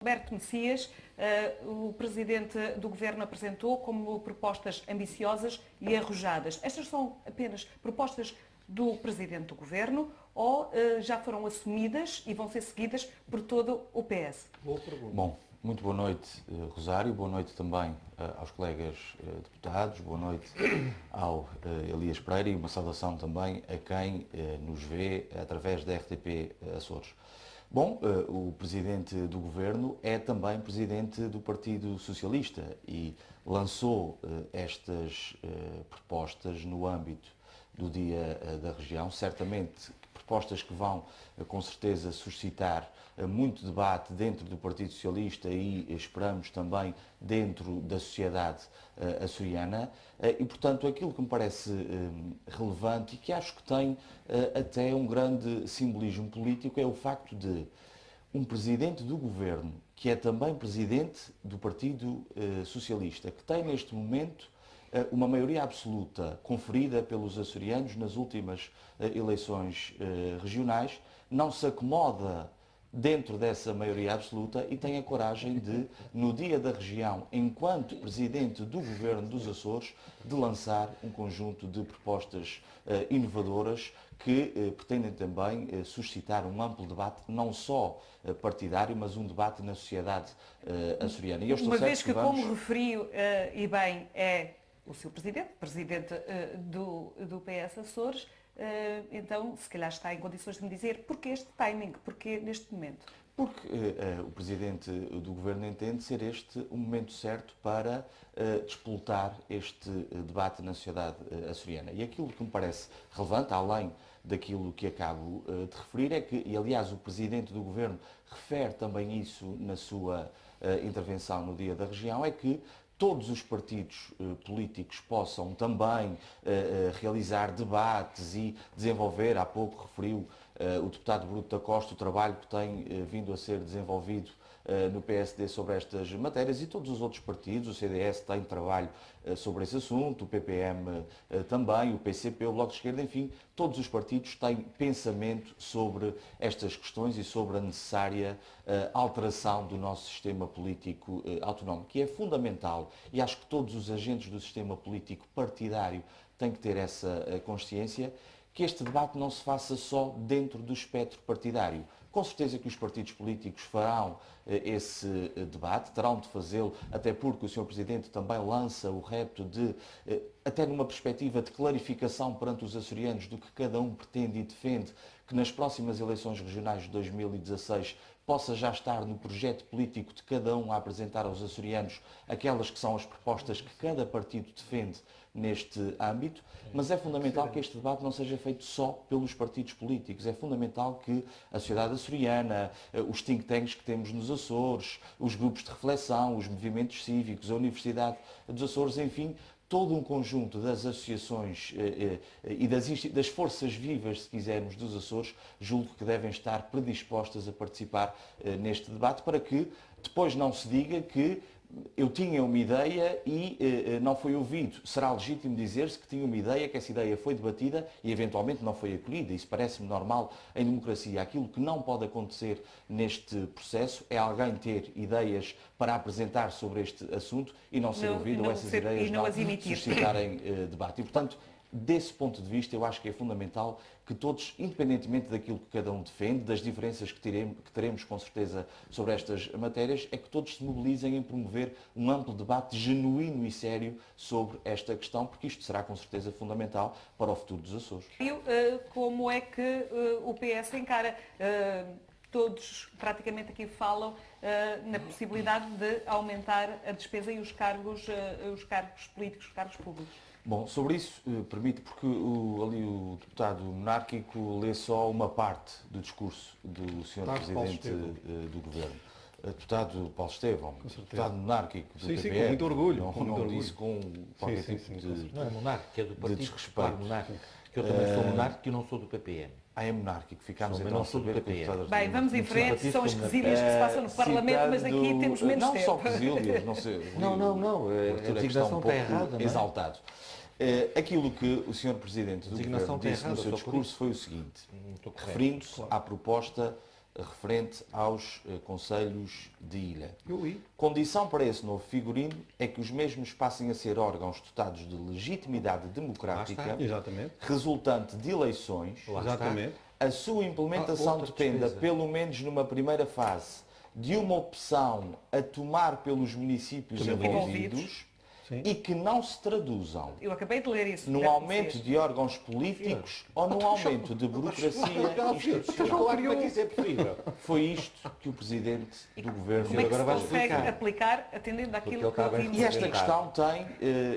Alberto Messias, o Presidente do Governo apresentou como propostas ambiciosas e arrojadas. Estas são apenas propostas do Presidente do Governo ou já foram assumidas e vão ser seguidas por todo o PS? Boa pergunta. Bom, muito boa noite, Rosário. Boa noite também aos colegas deputados. Boa noite ao Elias Pereira e uma saudação também a quem nos vê através da RTP Açores. Bom, o Presidente do Governo é também Presidente do Partido Socialista e lançou estas propostas no âmbito do Dia da Região, certamente propostas que vão, com certeza, suscitar muito debate dentro do Partido Socialista e esperamos também dentro da sociedade açoriana e, portanto, aquilo que me parece relevante e que acho que tem até um grande simbolismo político é o facto de um Presidente do Governo, que é também Presidente do Partido Socialista, que tem neste momento uma maioria absoluta conferida pelos açorianos nas últimas eleições regionais, não se acomoda dentro dessa maioria absoluta e tem a coragem de, no Dia da Região, enquanto Presidente do Governo dos Açores, de lançar um conjunto de propostas inovadoras que pretendem também suscitar um amplo debate, não só partidário, mas um debate na sociedade açoriana. E eu estou Uma certo vez que, vamos... como referiu e bem, é o seu Presidente do PS Açores, então, se calhar está em condições de me dizer porquê este timing, porquê neste momento? Porque o Presidente do Governo entende ser este o momento certo para despoltar este debate na sociedade açoriana. E aquilo que me parece relevante, além daquilo que acabo de referir, é que, e aliás o Presidente do Governo refere também isso na sua intervenção no Dia da Região, é que todos os partidos políticos possam também realizar debates e desenvolver, há pouco referiu o deputado Bruto da Costa, o trabalho que tem vindo a ser desenvolvido no PSD sobre estas matérias e todos os outros partidos, o CDS tem trabalho sobre esse assunto, o PPM também, o PCP, o Bloco de Esquerda, enfim, todos os partidos têm pensamento sobre estas questões e sobre a necessária alteração do nosso sistema político autonómico, que é fundamental e acho que todos os agentes do sistema político partidário têm que ter essa consciência, que este debate não se faça só dentro do espectro partidário. Com certeza que os partidos políticos farão esse debate, terão de fazê-lo, até porque o Sr. Presidente também lança o repto de, até numa perspectiva de clarificação perante os açorianos do que cada um pretende e defende, que nas próximas eleições regionais de 2016 possa já estar no projeto político de cada um a apresentar aos açorianos aquelas que são as propostas que cada partido defende neste âmbito, mas é fundamental que este debate não seja feito só pelos partidos políticos, é fundamental que a sociedade açoriana, os think tanks que temos nos Açores, os grupos de reflexão, os movimentos cívicos, a Universidade dos Açores, enfim, todo um conjunto das associações e das forças vivas, se quisermos, dos Açores, julgo que devem estar predispostas a participar neste debate para que depois não se diga que eu tinha uma ideia e não foi ouvido. Será legítimo dizer-se que tinha uma ideia, que essa ideia foi debatida e eventualmente não foi acolhida. Isso parece-me normal em democracia. Aquilo que não pode acontecer neste processo é alguém ter ideias para apresentar sobre este assunto e não ser ouvido ou essas ideias não suscitarem debate. E, portanto, desse ponto de vista, eu acho que é fundamental que todos, independentemente daquilo que cada um defende, das diferenças que teremos com certeza sobre estas matérias, é que todos se mobilizem em promover um amplo debate genuíno e sério sobre esta questão, porque isto será com certeza fundamental para o futuro dos Açores. Como é que o PS encara? Todos praticamente aqui falam na possibilidade de aumentar a despesa e os cargos políticos, os cargos públicos. Bom, sobre isso, permite, porque ali o deputado monárquico lê só uma parte do discurso do Sr. Presidente do Governo. Deputado Paulo Estevão, deputado monárquico do PPM, com muito orgulho. Não disse com qualquer tipo de... Não é monárquico, é do partido desrespeito. monárquico. Que eu também sou monárquico e não sou do PPM. É monárquico, ficámos Sou, então não a sou do saber que o PPM. deputado... Bem, vamos em frente, são as quesilhas que se passam no Parlamento, mas aqui temos menos não tempo. Não só quesilhas, não sei... Não, a designação está errada. Exaltado. Aquilo que o Sr. Presidente do Governo disse no seu discurso foi o seguinte, referindo-se à proposta referente aos concelhos de ilha. Eu li. Condição para esse novo figurino é que os mesmos passem a ser órgãos dotados de legitimidade democrática, Exatamente. resultante de eleições. Lá Exatamente. A sua implementação outra dependa, despesa. pelo menos numa primeira fase, de uma opção a tomar pelos municípios envolvidos Sim. e que não se traduzam Eu acabei de ler isso. no deve aumento ser. de órgãos políticos ou no aumento de burocracia institucional. Claro, como é que isso é possível? Foi isto que o Presidente do Governo Como é que se Agora vais consegue explicar. aplicar atendendo Porque àquilo ele que está bem ouvimos? E esta Explicado. questão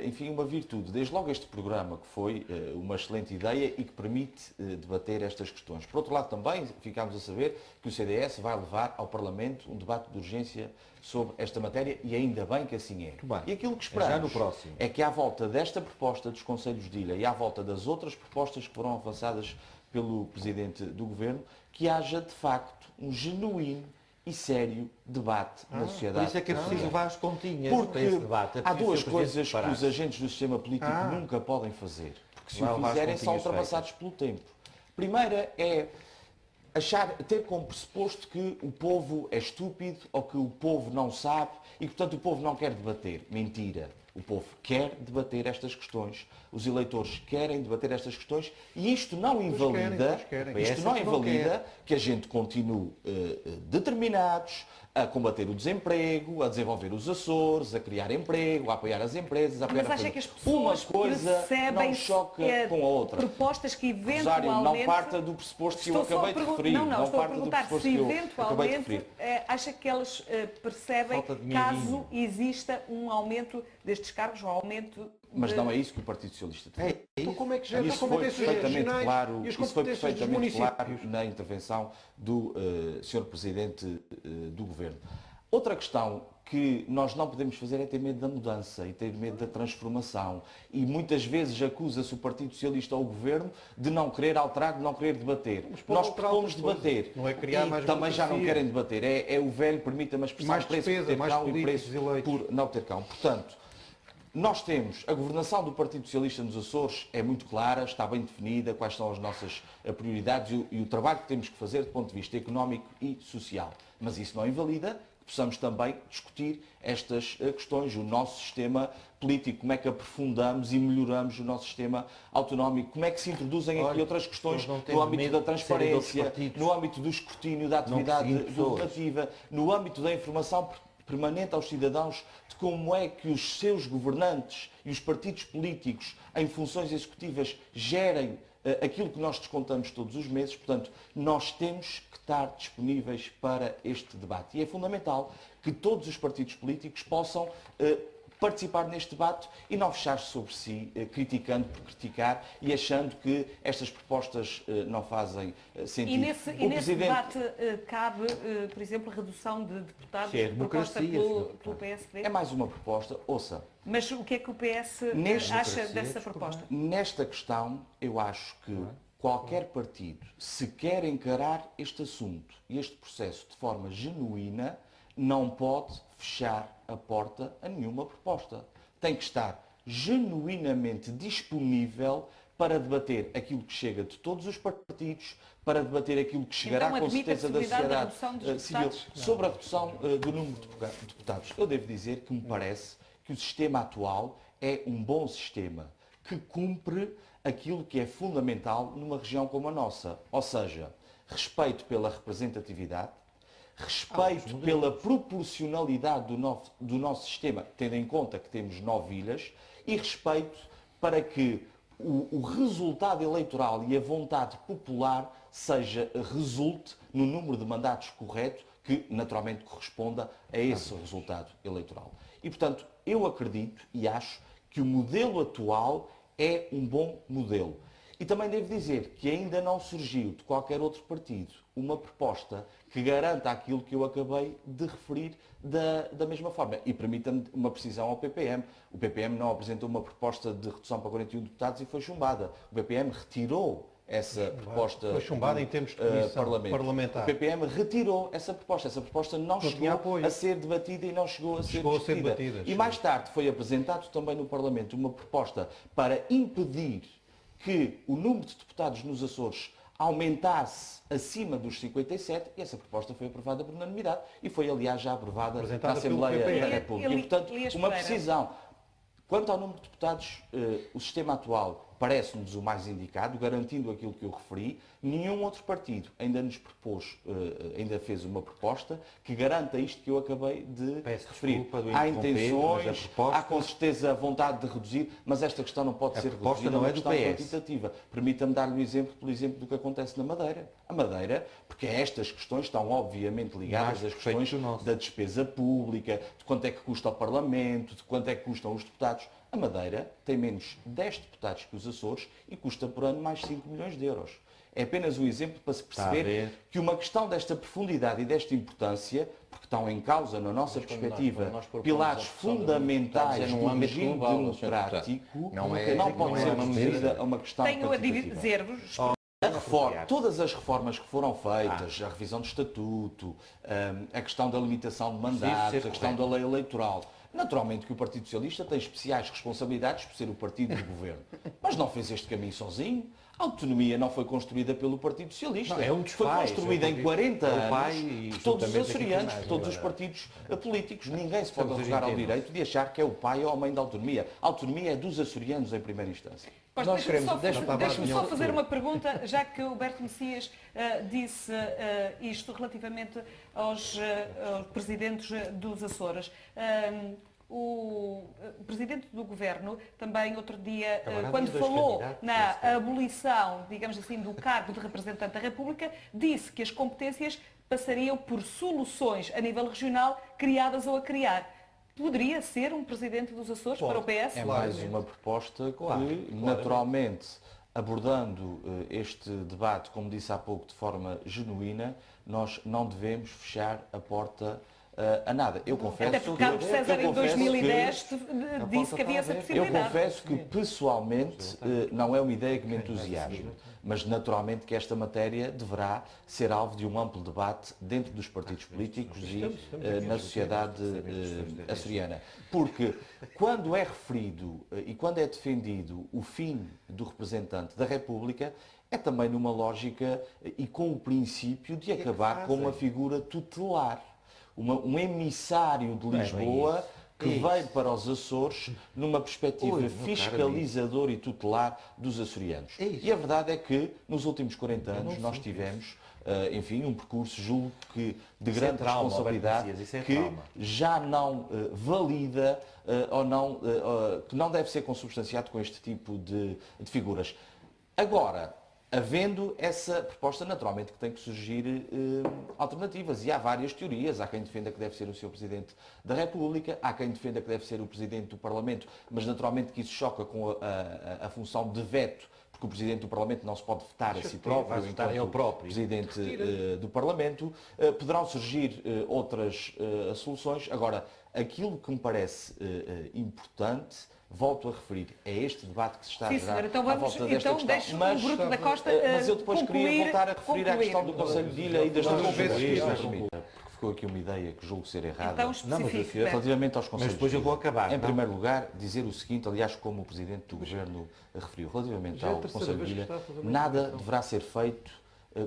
tem, enfim, uma virtude. Desde logo este programa, que foi uma excelente ideia e que permite debater estas questões. Por outro lado, também ficámos a saber que o CDS vai levar ao Parlamento um debate de urgência sobre esta matéria e ainda bem que assim é. bem. E aquilo que É já esperamos no próximo. é que à volta desta proposta dos Conselhos de Ilha e à volta das outras propostas que foram avançadas pelo Presidente do Governo, que haja de facto um genuíno e sério debate na Por sociedade. isso é que é preciso levar as continhas Porque para esse debate. É há preciso duas ser o coisas Presidente que os parar. agentes do sistema político nunca podem fazer. Porque se Vai o levar as fizerem são continhas ultrapassados pelo tempo. Primeira é ter como pressuposto que o povo é estúpido ou que o povo não sabe e, portanto, o povo não quer debater. Mentira. O povo quer debater estas questões, os eleitores querem debater estas questões e isto não invalida, querem. isto não PS é que não invalida que a gente continue determinados a combater o desemprego, a desenvolver os Açores, a criar emprego, a apoiar as empresas, a apoiar Mas a acha coisa. que as pessoas Uma coisa percebem não choca com a outra. propostas que Rosário, eventualmente... não parta do pressuposto que eu Estou só a acabei de pergun- referir. Não, estou a parta do perguntar pressuposto se que eu acabei de eventualmente referir. acha que elas percebem Falta de dinheirinho. caso exista um aumento destes cargos, um aumento... Mas de- não é isso que o Partido Socialista defende. Então como é que gera Isso as foi competências perfeitamente regionais claro, e as isso foi competências dos perfeitamente claro municípios? na intervenção do Sr. Presidente do Governo. Outra questão que nós não podemos fazer é ter medo da mudança e ter medo da transformação. E muitas vezes acusa-se o Partido Socialista ou o Governo de não querer alterar, de não querer debater. pode Nós alterar propomos outras coisas. debater. Não é criar e mais também já não burocracia. querem debater. É o velho, permita-me a expressão, Mais preço despesa, por ter mais cão e políticos preço eleitos. por não ter cão. Portanto, nós temos, a governação do Partido Socialista nos Açores é muito clara, está bem definida, quais são as nossas prioridades e o trabalho que temos que fazer do ponto de vista económico e social. Mas isso não invalida que possamos também discutir estas questões, o nosso sistema político, como é que aprofundamos e melhoramos o nosso sistema autonómico, como é que se introduzem aqui Olha, outras questões eles não têm no âmbito medo da de serem de outros transparência, partidos. no âmbito do escrutínio da atividade perseguindo pessoas. governativa, no âmbito da informação permanente aos cidadãos de como é que os seus governantes e os partidos políticos em funções executivas gerem aquilo que nós descontamos todos os meses. Portanto, nós temos que estar disponíveis para este debate. E é fundamental que todos os partidos políticos possam participar neste debate e não fechar-se sobre si, criticando por criticar e achando que estas propostas não fazem sentido. E nesse debate cabe, por exemplo, a redução de deputados Sim, é proposta democracia, pelo PSD? É mais uma proposta. Ouça, Mas o que é que o PS Neste- acha dessa proposta? nesta questão, eu acho que qualquer partido, se quer encarar este assunto e este processo de forma genuína, não pode fechar a porta a nenhuma proposta. Tem que estar genuinamente disponível para debater aquilo que chega de todos os partidos, para debater aquilo que chegará Então, com admite a certeza da possibilidade da sociedade redução dos civil deputados? sobre a redução do número de deputados. Eu devo dizer que me parece que o sistema atual é um bom sistema, que cumpre aquilo que é fundamental numa região como a nossa, ou seja, respeito pela representatividade, respeito pela proporcionalidade do nosso sistema, tendo em conta que temos 9 ilhas, e respeito para que o resultado eleitoral e a vontade popular resulte no número de mandatos correto, que naturalmente corresponda a esse resultado eleitoral. E, portanto, eu acredito e acho que o modelo atual é um bom modelo. E também devo dizer que ainda não surgiu de qualquer outro partido uma proposta que garanta aquilo que eu acabei de referir da mesma forma. E permita-me uma precisão ao PPM. O PPM não apresentou uma proposta de redução para 41 deputados e foi chumbada. O PPM retirou essa proposta Foi chumbada em termos de comissão parlamentar. O PPM retirou essa proposta. Essa proposta não tinha chegou apoio. a ser debatida e não chegou a ser discutida. debatida, E sim. mais tarde foi apresentado também no Parlamento uma proposta para impedir que o número de deputados nos Açores aumentasse acima dos 57, e essa proposta foi aprovada por unanimidade e foi, aliás, já aprovada na Apresentada pelo Assembleia PP. da República. E, portanto, Elias uma Pereira. precisão. Quanto ao número de deputados, o sistema atual parece-nos o mais indicado, garantindo aquilo que eu referi. Nenhum outro partido ainda nos propôs, ainda fez uma proposta que garanta isto que eu acabei de Peço referir. desculpa do Há interromper, intenções, mas a proposta- há com certeza a vontade de reduzir, mas esta questão não pode A ser proposta reduzida, não é é uma do questão PS. quantitativa. Permita-me dar-lhe um exemplo, por exemplo, do que acontece na Madeira. A Madeira, porque estas questões estão obviamente ligadas Mais às perfeitos questões do nosso. da despesa pública, de quanto é que custa ao Parlamento, de quanto é que custam os deputados. A Madeira tem menos 10 deputados que os Açores e custa por ano mais 5 milhões de euros. É apenas um exemplo para se Está a perceber ver. que uma questão desta profundidade e desta importância, porque estão em causa, na nossa perspectiva, nós propomos pilares a questão fundamentais é num do âmbito regime global, democrático, Não pode é ser uma reduzida medida. a uma questão Tenho a quantitativa. dizer-vos. Todas as reformas que foram feitas, a revisão do estatuto, a questão da limitação de mandatos, a questão da lei eleitoral, naturalmente que o Partido Socialista tem especiais responsabilidades por ser o partido do governo, mas não fez este caminho sozinho. A autonomia não foi construída pelo Partido Socialista, Não, é um dos foi pais, construída é o em partido- 40 é o pai anos e por todos os juntamente aqui açorianos, com por mais, todos é os verdade. partidos políticos. Ninguém se pode Estamos arrogar ao entendendo. direito de achar que é o pai ou a mãe da autonomia. A autonomia é dos açorianos em primeira instância. Mas Nós deixa-me queremos- só, deixa-me- deixa-me só deixa-me- fazer uma pergunta, já que o Berto Messias disse isto relativamente aos presidentes dos Açores. O presidente do governo também outro dia, Agora, quando havia dois falou candidatos, na esse é. abolição, digamos assim, do cargo de representante da República, disse que as competências passariam por soluções a nível regional criadas ou a criar. Poderia ser um presidente dos Açores para o PS? É mais uma proposta que, Claramente. naturalmente, abordando este debate, como disse há pouco, de forma genuína, nós não devemos fechar a porta a nada. Eu confesso Até porque Carlos César em 2010 disse que havia essa eu possibilidade. confesso que, pessoalmente, não é uma ideia que me entusiasme, mas naturalmente que esta matéria deverá ser alvo de um amplo debate dentro dos partidos políticos e na sociedade açoriana. Porque quando é referido e quando é defendido o fim do representante da República, é também numa lógica e com o princípio de acabar com uma figura tutelar. Um emissário de Lisboa que veio para os Açores numa perspectiva fiscalizadora e tutelar dos açorianos. E a verdade é que nos últimos 40 anos nós tivemos, enfim, um percurso, julgo que de grande responsabilidade, que já não valida ou não, que não deve ser consubstanciado com este tipo de figuras. Agora, havendo essa proposta, naturalmente que tem que surgir alternativas. E há várias teorias. Há quem defenda que deve ser o Sr. Presidente da República, há quem defenda que deve ser o Presidente do Parlamento, mas naturalmente que isso choca com a função de veto, porque o Presidente do Parlamento não se pode vetar a si próprio, votar ele próprio. Presidente do Parlamento. Poderão surgir outras soluções. Agora, aquilo que me parece importante, volto a referir, é este debate que se está a Sim, gerar senhora, então à vamos, volta desta então questão. deixe o Grupo da Costa Mas eu depois queria voltar a referir à questão do Conselho de Ilha e das porque ficou aqui uma ideia que julgo ser errada. Então especifique, Berto. Relativamente aos Conselhos depois de eu vou Ilha. acabar, Em não? primeiro lugar, dizer o seguinte, aliás, como o Presidente do Governo referiu, relativamente Já é a ao terceira Conselho vez de que Ilha, está a fazer uma nada intervenção. deverá ser feito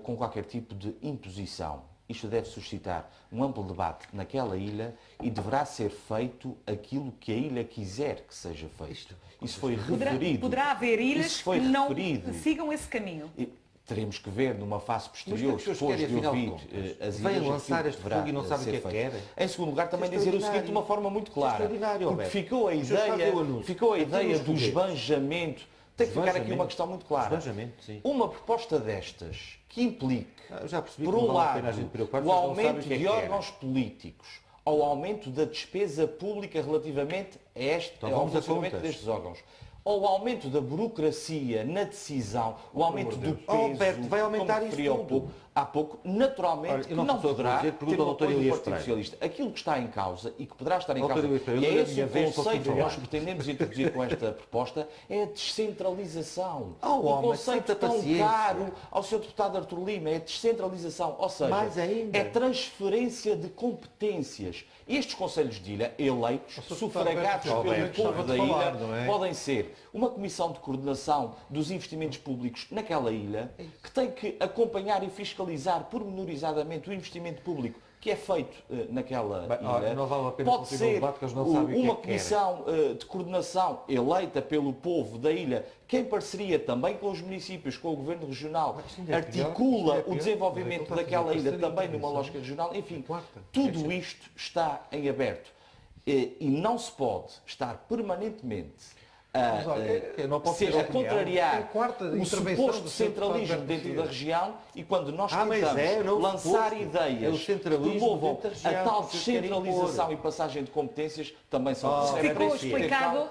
com qualquer tipo de imposição. Isto deve suscitar um amplo debate naquela ilha e deverá ser feito aquilo que a ilha quiser que seja feito. Isso foi referido. Poderá haver ilhas Isso foi que não referido. sigam esse caminho. E teremos que ver numa fase posterior, Mas o que é que os depois senhores de querem, ouvir afinal de contas? as Vêm ilhas, lançar aquilo este que deverá fogo e não sabem ser o que é que feito. querem? Em segundo lugar, também dizer o Extraordinário. seguinte de uma forma muito clara, Extraordinário, porque Alberto. ficou a Os senhores fazem o ideia, anúncio. ficou a Aquilo ideia dos do foguetes. esbanjamento. Tem que ficar aqui Esbanjamento. uma questão muito clara. Esbanjamento, sim. Uma proposta destas que implique, Eu já percebi por que um não vale a lado, pena a gente preocupar, o vocês não sabem aumento o que é de que órgãos políticos ao aumento da despesa pública relativamente a Então ao vamos a funcionamento contas. destes órgãos, ou o aumento da burocracia na decisão, o aumento do Oh, peso, Berto, vai aumentar como isso referi há tudo. pouco, há pouco, naturalmente, Olha, que eu não não estou a poderá dizer, ter pergunta o ao apoio Dr. do Elias Partido Pereira. Socialista. Aquilo que está em causa e que poderá estar em Dr. causa, Elias Pereira, e eu é dou a esse minha o vez para conceito que falar. nós pretendemos introduzir com esta proposta, é a descentralização. Oh, Um homem, conceito tanta tão paciência. caro ao Sr. Deputado Artur Lima, é a descentralização, ou seja, Mais ainda. é transferência de competências. Estes conselhos de ilha, eleitos, Sr. sufragados Deputado, pelo Alberto, povo estava da a falar, ilha, não é? podem ser uma comissão de coordenação dos investimentos públicos naquela ilha, que tem que acompanhar e fiscalizar pormenorizadamente o investimento público que é feito naquela Bem, olha, ilha. não vale a pena Pode continuar o ser debate, que eles não sabem o que é uma que querem. comissão de coordenação eleita pelo povo da ilha, que em parceria também com os municípios, com o Governo Regional, Isto ainda é pior, articula isto ainda é o pior. desenvolvimento Mas é que ele daquela está a fazer ilha também parceria, numa não é? lógica regional. Enfim, Quarta. tudo isto está em aberto. E não se pode estar permanentemente Mas, olha, eu não posso ter a opinião. contrariar É a quarta o intervenção suposto do Sr. centralismo Deputado dentro Alberto da região e quando nós mas tentamos é, não o lançar suposto. É o ideias que centralismo promovam dentro da a região tal que vocês querem descentralização pôr. e passagem de competências, também são Oh, é para Ficou isso que explicado.